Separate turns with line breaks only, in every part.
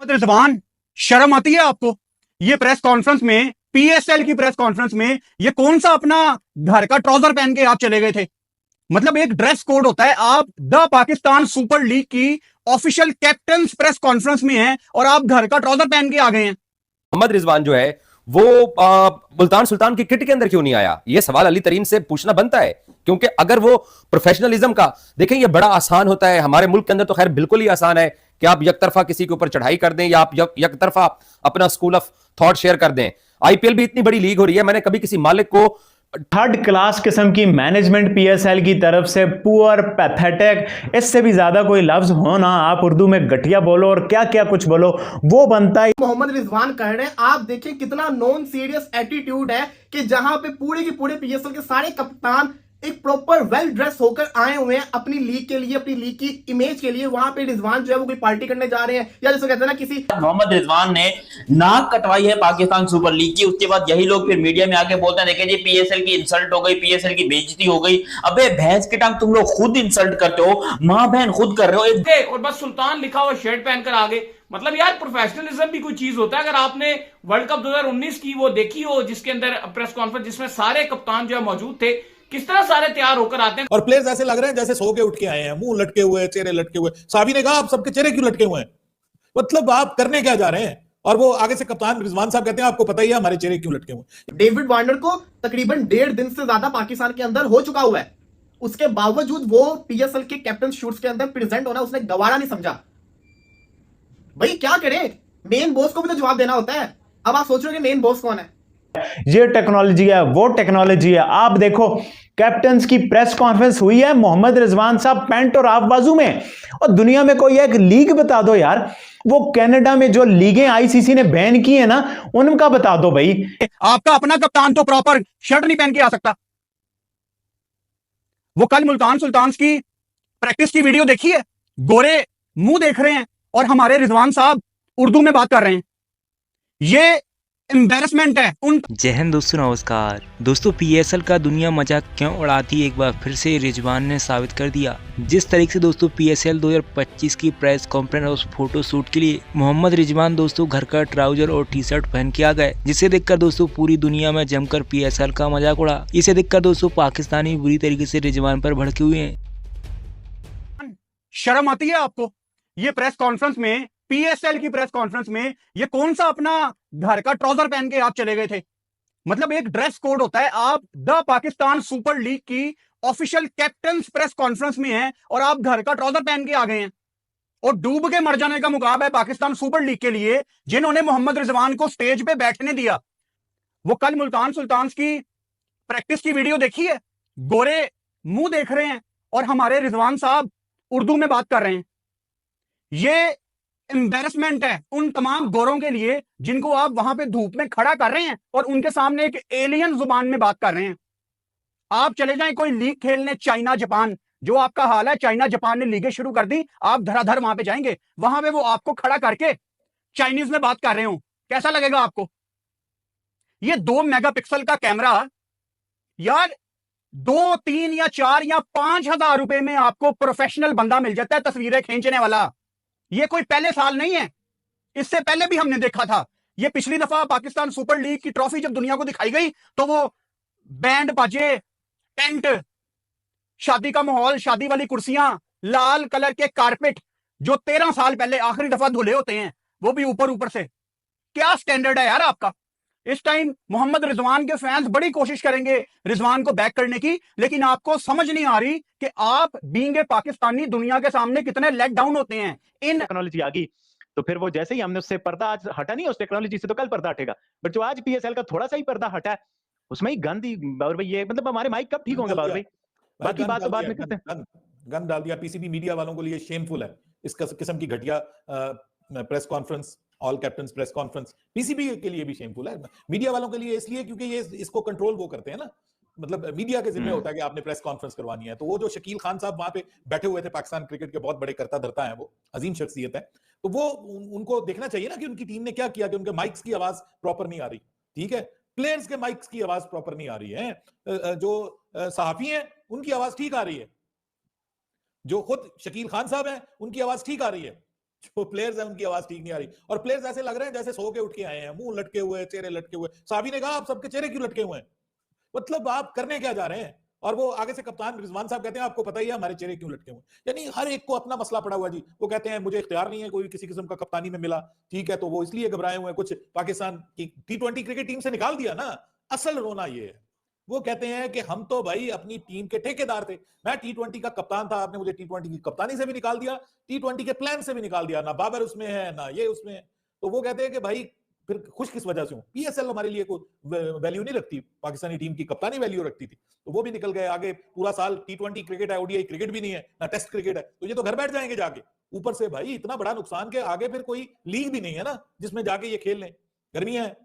रिजवान, शर्म आती है आपको? ये प्रेस कॉन्फ्रेंस में, पीएसएल की प्रेस कॉन्फ्रेंस में, ये कौन सा अपना घर का ट्राउजर पहन के आप चले गए थे? मतलब एक ड्रेस कोड होता है। आप द पाकिस्तान सुपर लीग की ऑफिशियल कैप्टन प्रेस कॉन्फ्रेंस में हैं और आप घर का ट्राउजर पहन के आ गए हैं।
मोहम्मद रिजवान जो है वो मुल्तान सुल्तान की किट के अंदर क्यों नहीं आया, ये सवाल अली तरीन से पूछना बनता है। क्योंकि अगर वो प्रोफेशनलिज्म का देखें, ये बड़ा आसान होता है हमारे मुल्क के अंदर, तो खैर बिल्कुल ही आसान है कि आप एक तरफा किसी के ऊपर चढ़ाई कर दें या आप एक तरफा अपना स्कूल ऑफ थॉट शेयर कर दें। आईपीएल भी इतनी बड़ी लीग हो रही है, मैंने कभी किसी मालिक को
थर्ड क्लास किस्म की मैनेजमेंट पीएसएल की तरफ से, पुअर, पैथेटिक, इससे भी ज्यादा कोई लफ्ज हो ना, आप उर्दू में घटिया बोलो और क्या क्या कुछ बोलो, वो बनता है।
मोहम्मद रिजवान कह रहे हैं, आप देखिए कितना नॉन सीरियस एटीट्यूड है कि जहां पे पूरे के पूरे पीएसएल के सारे कप्तान एक प्रॉपर वेल ड्रेस होकर आए हुए हैं अपनी लीग के लिए, अपनी लीग की इमेज के लिए। वहां पे रिजवान जो है वो कोई पार्टी करने जा रहे हैं, या जैसे कहते हैं ना किसी
मोहम्मद रिजवान ने नाक कटवाई है पाकिस्तान सुपर लीग की। उसके बाद यही लोग फिर मीडिया में आके बोलते हैं देखें जी पीएसएल की इंसल्ट हो गई, पीएसएल की बेइज्जती हो गई। अबे भैंस की टांग, तुम लोग खुद इंसल्ट करते हो, मां बहन खुद कर रहे हो।
और बस सुल्तान लिखा हुआ शर्ट पहनकर आ गए। मतलब यार प्रोफेशनलिज्म भी कोई चीज होता है। अगर आपने वर्ल्ड कप 2019 की वो देखी हो जिसके अंदर प्रेस कॉन्फ्रेंस जिसमें सारे कप्तान जो है मौजूद थे, किस तरह सारे तैयार होकर आते हैं
और प्लेयर्स ऐसे लग रहे हैं जैसे सो के उठ के आए हैं, मुंह लटके हुए, चेहरे लटके हुए। साबी ने कहा आप सबके चेहरे क्यों लटके हुए हैं, मतलब आप करने क्या जा रहे हैं? और वो आगे से कप्तान रिजवान साहब कहते हैं आपको पता ही है हमारे चेहरे क्यों लटके हुए।
डेविड वार्नर को तकरीबन 1.5 दिन से ज्यादा पाकिस्तान के अंदर हो चुका हुआ है, उसके बावजूद वो पीएसएल के कैप्टन शूट्स के अंदर प्रेजेंट होना उसने गवारा नहीं समझा। भाई क्या करें, मेन बॉस को भी तो जवाब देना होता है। अब आप सोच रहे हो कि मेन बॉस कौन है?
ये टेक्नोलॉजी है, वो टेक्नोलॉजी है। आप देखो कैप्टन्स की प्रेस कॉन्फ्रेंस हुई है, मोहम्मद रिजवान साहब पैंट और हाफ बाजू में। और दुनिया में कोई एक लीग बता दो यार, वो कनाडा में जो लीगें आईसीसी ने बैन की है ना, उनका बता दो भाई।
आपका अपना कप्तान तो प्रॉपर शर्ट नहीं पहन के आ सकता। वो कल मुल्तान सुल्तान की प्रैक्टिस की वीडियो देखी है, गोरे मुंह देख रहे हैं और हमारे रिजवान साहब उर्दू में बात कर रहे हैं। ये एम्बैरेसमेंट है उन।
जय हिंद दोस्तों, नमस्कार दोस्तों। पीएसएल का दुनिया मजाक क्यों उड़ाती है, एक बार फिर से रिजवान ने साबित कर दिया। जिस तरीके से दोस्तों पीएसएल 2025 की प्रेस कॉन्फ्रेंस और फोटो शूट के लिए मोहम्मद रिजवान दोस्तों घर का ट्राउजर और टी शर्ट पहन के आ गए, जिसे देखकर दोस्तों पूरी दुनिया में जमकर पीएसएल का मजाक उड़ा। इसे देखकर दोस्तों पाकिस्तानी बुरी तरीके से रिजवान पर भड़के हुए हैं।
शर्म आती है आपको? ये प्रेस कॉन्फ्रेंस में, पीएसएल की प्रेस कॉन्फ्रेंस में, ये कौन सा अपना घर का ट्राउजर पहन के आप चले गए थे? मतलब एक ड्रेस कोड होता है। आप द पाकिस्तान सुपर लीग की ऑफिशियल कैप्टन प्रेस कॉन्फ्रेंस में हैं और आप घर का ट्राउजर पहन के आ गए हैं। और डूब के मर जाने का मुकाबला है पाकिस्तान सुपर लीग के लिए, जिन्होंने मोहम्मद रिजवान को स्टेज पे बैठने दिया। वो कल मुल्तान सुल्तान की प्रैक्टिस की वीडियो देखी है, गोरे मुंह देख रहे हैं और हमारे रिजवान साहब उर्दू में बात कर रहे हैं। ये एम्बैरेसमेंट है उन तमाम गोरों के लिए जिनको आप वहां पे धूप में खड़ा कर रहे हैं और उनके सामने एक एलियन जुबान में बात कर रहे हैं। आप चले जाएं कोई लीग खेलने चाइना जापान, जो आपका हाल है, चाइना जापान ने लीगें शुरू कर दी, आप धड़ाधड़ वहां पे जाएंगे, वहां पे वो आपको खड़ा करके चाइनीज में बात कर रहे हो, कैसा लगेगा आपको? ये 2 मेगापिक्सल का कैमरा यार 2, 3 या 4 या 5,000 रुपए में आपको प्रोफेशनल बंदा मिल जाता है तस्वीरें खींचने वाला। ये कोई पहले साल नहीं है, इससे पहले भी हमने देखा था। ये पिछली दफा पाकिस्तान सुपर लीग की ट्रॉफी जब दुनिया को दिखाई गई तो वो बैंड बाजे, टेंट, शादी का माहौल, शादी वाली कुर्सियां, लाल कलर के कारपेट जो 13 साल पहले आखिरी दफा धुले होते हैं, वो भी ऊपर ऊपर से। क्या स्टैंडर्ड है यार आपका? इस टाइम मोहम्मद रिजवान के फैंस बड़ी कोशिश करेंगे रिजवान को बैक करने की, लेकिन आपको समझ नहीं आ रही कि आप बीइंग ए पाकिस्तानी दुनिया के सामने कितने लेट डाउन होते हैं। इन
टेक्नोलॉजी आ गई तो फिर वो जैसे ही हमने उससे पर्दा आज हटा नहीं, उस टेक्नोलॉजी से तो कल पर्दा हटेगा, बट जो आज पीएसएल का थोड़ा सा ही पर्दा हटा है उसमें ही गंद ही। बाबर भाई ये मतलब हमारे माइक कब ठीक होंगे बाबर भाई? बाकी बात तो बाद में करते हैं।
गन डाल दिया। पीसीबी मीडिया वालों के लिए शेमफुल है इस किस्म की घटिया press conference, all captains press conference. PCB के लिए भी शेमफुल है, मीडिया वालों के लिए इसलिए क्योंकि ये इसको कंट्रोल वो करते हैं ना, मतलब मीडिया के जिम्मे होता है कि आपने प्रेस कॉन्फ्रेंस करवानी है। तो वो जो शकील खान साहब वहां पे बैठे हुए थे, पाकिस्तान क्रिकेट के बहुत बड़े करता धरता है, वो अजीम शख्सियत है, तो वो उनको देखना चाहिए ना कि उनकी टीम ने क्या किया कि उनके माइक्स की आवाज प्रॉपर नहीं आ रही। ठीक है, प्लेयर्स के माइक्स की आवाज प्रॉपर नहीं आ रही है, जो सहाफी हैं उनकी आवाज ठीक आ रही है, जो खुद शकील खान साहब हैं उनकी आवाज ठीक आ रही है, जो प्लेयर्स हैं उनकी आवाज ठीक नहीं आ रही, और प्लेयर्स ऐसे लग रहे हैं जैसे सो के उठ के आए हैं, मुंह लटके हुए, चेहरे लटके हुए। साहबी ने कहा आप सबके चेहरे क्यों लटके हुए हैं, मतलब आप करने क्या जा रहे हैं? और वो आगे से कप्तान रिजवान साहब कहते हैं आपको पता ही है हमारे चेहरे क्यों लटके हुए। यानी हर एक को अपना मसला पड़ा हुआ जी। वो कहते हैं मुझे इख्तियार नहीं है कोई किसी किस्म का कप्तानी में मिला, ठीक है, तो वो इसलिए घबराए हुए हैं। कुछ पाकिस्तान की T20 क्रिकेट टीम से निकाल दिया ना, असल रोना ये है। वो कहते हैं कि हम तो भाई अपनी टीम के ठेकेदार थे, मैं T20 का कप्तान था, आपने मुझे T20 की कप्तानी से भी निकाल दिया, T20 के प्लान से भी निकाल दिया, ना बाबर उसमें है ना ये उसमें है। तो वो कहते हैं कि भाई फिर खुश किस वजह से हूं, PSL हमारे लिए कोई वैल्यू नहीं रखती, पाकिस्तानी टीम की कप्तानी वैल्यू रखती थी, तो वो भी निकल गए आगे। पूरा साल T20 क्रिकेट है, ODI क्रिकेट भी नहीं है, ना टेस्ट क्रिकेट है, तो ये तो घर बैठ जाएंगे जाके। ऊपर से भाई इतना बड़ा नुकसान के आगे फिर कोई लीग भी नहीं है ना जिसमें जाके ये खेल लें। गर्मियां है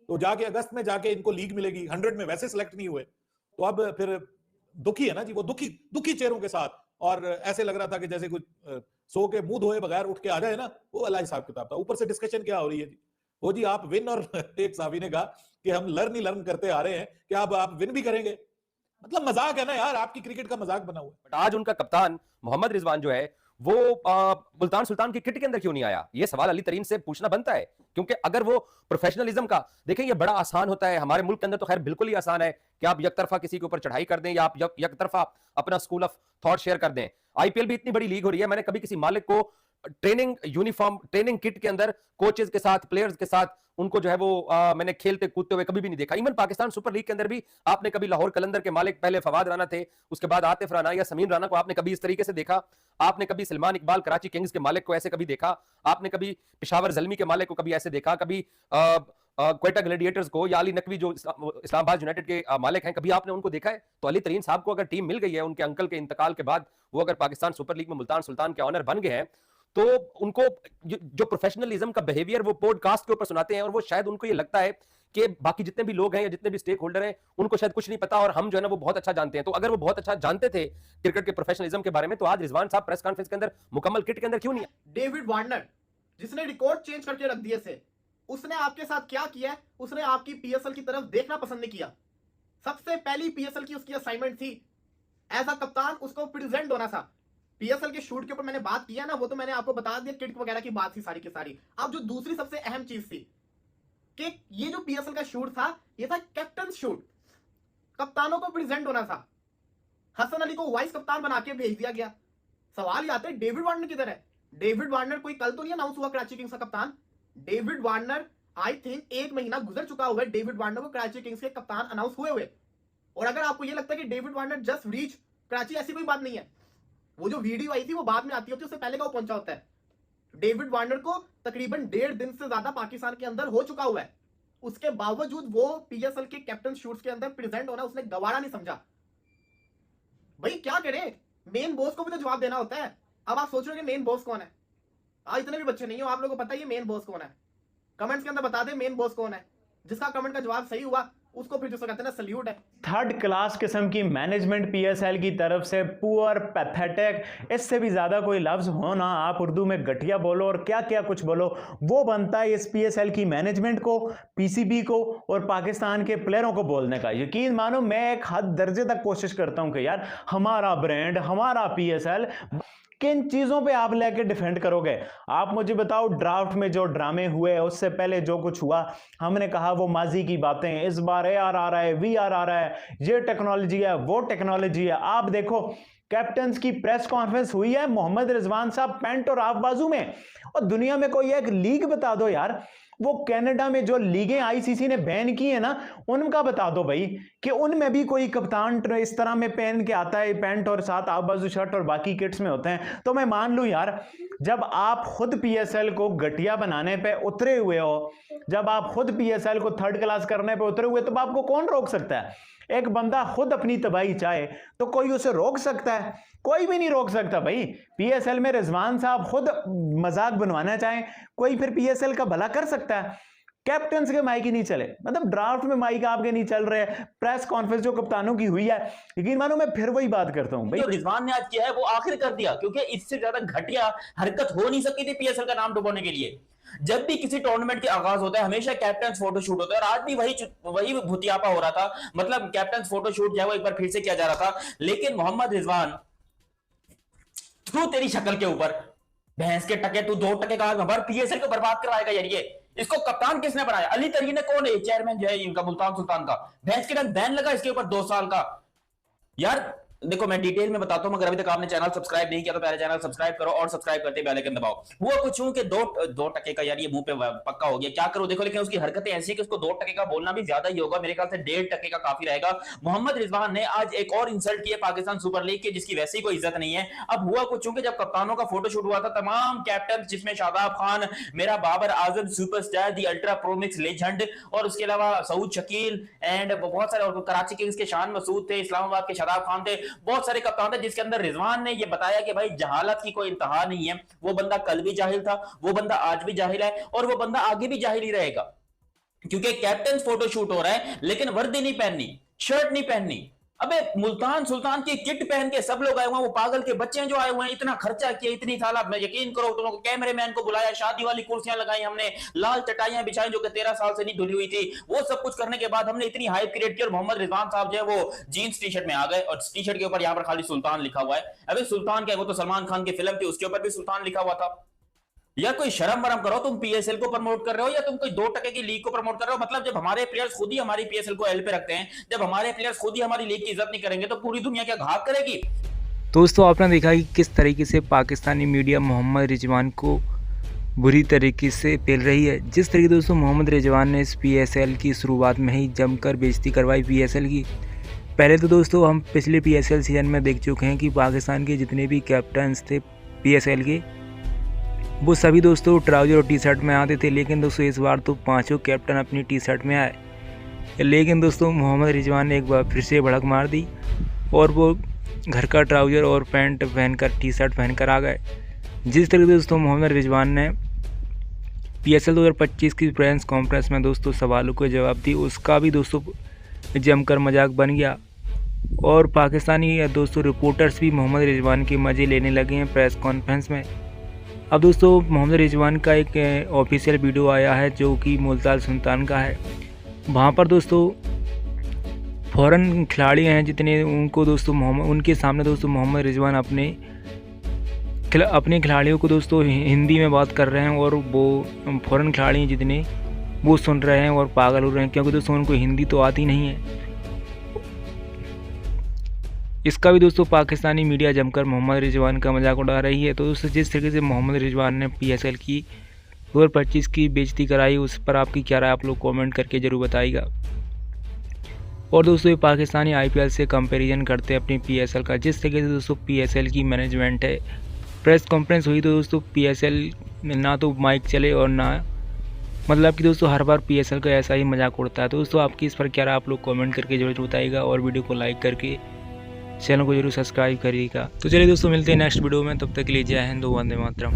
तो जाके अगस्त में जाके इनको लीग मिलेगी, 100 में वैसे सिलेक्ट नहीं हुए, तो अब फिर दुखी है ना जी, वो दुखी चेहरों के साथ। और ऐसे लग रहा था कि जैसे कुछ सो के मुंह धोए बगैर उठ के आ जाए ना, वो अलग हिसाब किताब था। ऊपर से डिस्कशन क्या हो रही है जी, वो जी आप विन, और एक साहबी ने कहा कि हम लर्न करते आ रहे हैं कि अब आप विन भी करेंगे। मतलब मजाक है ना यार, आपकी क्रिकेट का मजाक बना हुआ है।
बट आज उनका कप्तान मोहम्मद रिजवान जो है वो मुल्तान सुल्तान की किट के अंदर क्यों नहीं आया, ये सवाल अली तरीन से पूछना बनता है। क्योंकि अगर वो प्रोफेशनलिज्म का देखें, ये बड़ा आसान होता है हमारे मुल्क के अंदर, तो खैर बिल्कुल ही आसान है कि आप एक तरफा किसी के ऊपर चढ़ाई कर दें या आप एक तरफा अपना स्कूल ऑफ थॉट शेयर कर दें। IPL भी इतनी बड़ी लीग हो रही है, मैंने कभी किसी मालिक को ट्रेनिंग यूनिफॉर्म ट्रेनिंग किट के अंदर कोचेस के साथ प्लेयर्स के साथ उनको जो है वो मैंने खेलते कूदते हुए कभी भी नहीं देखा। इवन पाकिस्तान सुपर लीग के अंदर भी आपने कभी लाहौर कलंदर के मालिक पहले फवाद राना थे, उसके बाद आतिफ राना या समीन राना को आपने कभी इस तरीके से देखा? आपने कभी सलमान इकबाल कराची किंग्स के मालिक को ऐसे कभी देखा? आपने कभी पेशावर जल्मी के मालिक को कभी ऐसे देखा? कभी क्वेटा ग्लैडिएटर्स को या अली नकवी जो इस्लामाबाद यूनाइटेड के मालिक हैं, कभी आपने उनको देखा है? तो अली तरीन साहब को अगर टीम मिल गई है उनके अंकल के इंतकाल के बाद, वो अगर पाकिस्तान सुपर लीग में मुल्तान सुल्तान के ऑनर बन गए हैं, तो उनको जो प्रोफेशनलिज्म का बिहेवियर वो पॉडकास्ट के ऊपर सुनाते हैं, और वो शायद उनको ये लगता है कि बाकी जितने भी लोग हैं या जितने भी स्टेक होल्डर हैं उनको शायद कुछ नहीं पता, और हम जो है ना वो बहुत अच्छा जानते हैं। तो अगर वो बहुत अच्छा जानते थे क्रिकेट के प्रोफेशनलिज्म के बारे में, तो आज रिजवान साहब प्रेस कॉन्फ्रेंस के अंदर मुकम्मल किट के अंदर क्यों नहीं?
डेविड वार्नर जिसने रिकॉर्ड चेंज करके रख दिए से, उसने आपके साथ क्या किया? उसने आपकी PSL की तरफ देखना पसंद नहीं किया। सबसे पहली PSL की उसकी असाइनमेंट थी, एज अ कप्तान उसको प्रेजेंट होना था। PSL के शूट के ऊपर मैंने बात किया ना, वो तो मैंने आपको बता दिया, किट वगैरह की बात थी सारी की सारी। अब जो दूसरी सबसे अहम चीज थी कि ये जो PSL का शूट था, ये था कैप्टन शूट, कप्तानों को प्रेजेंट होना था। हसन अली को वाइस कप्तान बना के भेज दिया गया। सवाल ये आता है डेविड वार्नर किधर है? डेविड वार्नर कोई कल तो नहीं अनाउंस हुआ कराची किंग्स का कप्तान। डेविड वार्नर आई थिंक 1 महीना गुजर चुका हुआ है डेविड वार्नर को कराची किंग्स के कप्तान अनाउंस हुए। और अगर आपको यह लगता है कि David Warner just reach Karachi, ऐसी कोई बात नहीं है। वो जो वीडियो आई थी वो बाद में आती होती है, उससे पहले का वो पहुंचा होता है। डेविड वार्नर को तकरीबन 1.5 दिन से ज्यादा पाकिस्तान के अंदर हो चुका हुआ है, उसके बावजूद वो PSL के कैप्टन शूट्स के अंदर प्रेजेंट होना उसने गवारा नहीं समझा। भाई क्या करे, मेन बॉस को भी तो जवाब देना होता है। अब आप सोच रहे हो कि मेन बॉस कौन है? इतने भी बच्चे नहीं हो, आप लोगों को पता है मेन बॉस कौन है? कमेंट्स के अंदर बता दे मेन बॉस कौन है। जिसका कमेंट का जवाब सही हुआ उसको फिर जिसको कहते हैं ना सल्यूट है।
थर्ड क्लास किस्म की मैनेजमेंट PSL की तरफ से, पुअर, पैथेटिक, इससे भी ज्यादा कोई लफ्ज हो ना, आप उर्दू में घटिया बोलो और क्या क्या कुछ बोलो, वो बनता है इस PSL की मैनेजमेंट को, PCB को और पाकिस्तान के प्लेयरों को बोलने का। यकीन मानो मैं एक हद दर्जे तक कोशिश करता हूं कि यार हमारा ब्रांड, हमारा PSL, किन चीजों पे आप लेके डिफेंड करोगे? आप मुझे बताओ, ड्राफ्ट में जो ड्रामे हुए, उससे पहले जो कुछ हुआ, हमने कहा वो माजी की बातें, इस बार AR आ रहा है, VR आ रहा है, ये टेक्नोलॉजी है, वो टेक्नोलॉजी है। आप देखो कैप्टन्स की प्रेस कॉन्फ्रेंस हुई है, मोहम्मद रिजवान साहब पैंट और हाफ बाजू में, और दुनिया में कोई एक लीग बता दो यार, वो कनाडा में जो लीगें ICC ने बैन की है ना, उनका बता दो भाई कि उनमें भी कोई कप्तान इस तरह में पहन के आता है, पैंट और साथ हाफ बाजू शर्ट और बाकी किट्स में होते हैं। तो मैं मान लूं यार, जब आप खुद PSL को घटिया बनाने पे उतरे हुए हो, जब आप खुद PSL को थर्ड क्लास करने पे उतरे हुए, तो आपको कौन रोक सकता है? एक बंदा खुद अपनी तबाही चाहे तो कोई उसे रोक सकता है? कोई भी नहीं रोक सकता भाई। PSL में रिजवान साहब खुद मजाक बनवाना चाहें, कोई फिर PSL का भला कर सकता है? कैप्टन्स के माइक ही नहीं चले, मतलब ड्राफ्ट में माइक आपके नहीं चल रहे, प्रेस कॉन्फ्रेंस जो कप्तानों की हुई है, यकीन मानो मैं फिर वही बात करता हूं भाई,
जो रिजवान ने आज किया है वो आखिर कर दिया, क्योंकि इससे ज्यादा घटिया हरकत हो नहीं सकती थी PSL का नाम डुबोने के लिए। जब भी किसी टूर्नामेंट के आगाज होता है हमेशा कैप्टन फोटोशूट होता है, और आज भी वही भुतियापा हो रहा था। मतलब कैप्टन फोटोशूट जो है वो एक बार फिर से किया जा रहा था, लेकिन मोहम्मद रिजवान थ्रू तेरी शक्ल के ऊपर भैंस के टके, तू 2 टके का भर पीएसएल को बर्बाद करवाएगा यार। ये इसको कप्तान किसने बनाया? अली तरीन कौन है? चेयरमैन जो है इनका मुल्तान सुल्तान का। भैंस के टक बैन लगा इसके ऊपर 2 साल का। यार देखो मैं डिटेल में बताता हूं, अगर अभी तक आपने चैनल सब्सक्राइब नहीं किया तो पहले चैनल सब्सक्राइब करो और सब्सक्राइब करते बेल आइकन दबाओ। हुआ कुछ यूं कि 2 टके का यार ये मुंह पे पक्का हो गया, क्या करो देखो। लेकिन उसकी हरकतें ऐसी है कि उसको 2 टके का बोलना भी ज्यादा ही होगा, मेरे ख्याल से 1.5 टके का काफी रहेगा। मोहम्मद रिजवान ने आज एक और इंसल्ट किया पाकिस्तान सुपर लीग की, जिसकी वैसे ही कोई इज्जत नहीं है। अब हुआ कुछ यूं कि जब कप्तानों का फोटोशूट हुआ था, तमाम कैप्टन जिसमें शादाब खान, मेरा बाबर आजम सुपरस्टार दी अल्ट्रा प्रोमिक्स लेजेंड, और उसके अलावा सऊद शकील एंड बहुत सारे, और कराची किंग्स के शान मसूद थे, इस्लामाबाद के शादाब खान थे, बहुत सारे कप्तान, जिसके अंदर रिजवान ने यह बताया कि भाई जहालत की कोई इंतहा नहीं है। वो बंदा कल भी जाहिल था, वो बंदा आज भी जाहिल है, और वो बंदा आगे भी जाहिल ही रहेगा, क्योंकि कैप्टन फोटोशूट हो रहा है लेकिन वर्दी नहीं पहननी, शर्ट नहीं पहननी। अबे मुल्तान सुल्तान की किट पहन के सब लोग आए हुए हैं, वो पागल के बच्चे हैं जो आए हुए हैं, इतना खर्चा किया, इतनी साल, मैं यकीन करो तुम लोग, कैमरेमैन को बुलाया, शादी वाली कुर्सियां लगाई हमने, लाल चटाइयां बिछाई जो कि 13 साल से नहीं धुली हुई थी, वो सब कुछ करने के बाद हमने इतनी हाइप क्रिएट की, और मोहम्मद रिजवान साहब जो है वो जीन्स टी शर्ट में आ गए, और टी शर्ट के ऊपर यहाँ पर खाली सुल्तान लिखा हुआ है। अबे सुल्तान क्या है, वो तो सलमान खान की फिल्म थी, उसके ऊपर भी सुल्तान लिखा हुआ था। यार कोई शर्म वरम करो, तुम पीएसएल को प्रमोट कर रहे हो या तुम कोई 2 टके की लीग को प्रमोट कर रहे हो? मतलब जब हमारे प्लेयर्स खुद ही हमारी पीएसएल को एल पे रखते हैं, जब हमारे प्लेयर्स खुद ही हमारी लीग की इज्जत नहीं करेंगे तो पूरी दुनिया क्या घात करेगी?
दोस्तों आपने देखा कि किस तरीके से पाकिस्तानी मीडिया मोहम्मद रिजवान को बुरी तरीके से पेल रही है। जिस तरीके दोस्तों मोहम्मद रिजवान ने इस पीएसएल की शुरुआत में ही जमकर बेइज्जती करवाई पीएसएल की। पहले तो दोस्तों हम पिछले पीएसएल सीजन में देख चुके हैं कि पाकिस्तान के जितने भी कैप्टन्स थे पीएसएल के, वो सभी दोस्तों ट्राउजर और टी शर्ट में आते थे, लेकिन दोस्तों इस बार तो 5 कैप्टन अपनी टी शर्ट में आए। लेकिन दोस्तों मोहम्मद रिजवान ने एक बार फिर से भड़क मार दी और वो घर का ट्राउजर और पैंट पहनकर, टी शर्ट पहनकर आ गए। जिस तरीके से दोस्तों मोहम्मद रिजवान ने पीएसएल 2025 की प्रेस कॉन्फ्रेंस में दोस्तों सवालों के जवाब दी, उसका भी दोस्तों जमकर मजाक बन गया, और पाकिस्तानी दोस्तों रिपोर्टर्स भी मोहम्मद रिजवान के मज़े लेने लगे हैं प्रेस कॉन्फ्रेंस में। अब दोस्तों मोहम्मद रिजवान का एक ऑफिशियल वीडियो आया है जो कि मुल्तान सुल्तान का है। वहाँ पर दोस्तों फॉरेन खिलाड़ी हैं जितने, उनको दोस्तों उनके सामने दोस्तों मोहम्मद रिजवान अपने खिलाड़ियों को दोस्तों हिंदी में बात कर रहे हैं, और वो फॉरेन खिलाड़ी जितने वो सुन रहे हैं और पागल हो रहे हैं, क्योंकि दोस्तों उनको हिंदी तो आती नहीं है। इसका भी दोस्तों पाकिस्तानी मीडिया जमकर मोहम्मद रिजवान का मजाक उड़ा रही है। तो दोस्तों जिस तरीके से मोहम्मद रिजवान ने पीएसएल की 2025 की बेइज्जती कराई, उस पर आपकी क्या राय, आप लोग कमेंट करके ज़रूर बताइएगा। और दोस्तों ये पाकिस्तानी आईपीएल से कंपैरिजन करते हैं अपनी पीएसएल का। जिस तरीके से दोस्तों पीएसएल की मैनेजमेंट है, प्रेस कॉन्फ्रेंस हुई तो दोस्तों पीएसएल में ना तो माइक चले और ना, मतलब कि दोस्तों हर बार पीएसएल का ऐसा ही मजाक उड़ता है। तो दोस्तों आपकी इस पर क्या राय, आप लोग कमेंट करके जरूर बताइएगा, और वीडियो को लाइक करके चैनल को जरूर सब्सक्राइब करिएगा। तो चलिए दोस्तों मिलते हैं नेक्स्ट वीडियो में, तब तक के लिए जय हिंद, वंदे मातरम।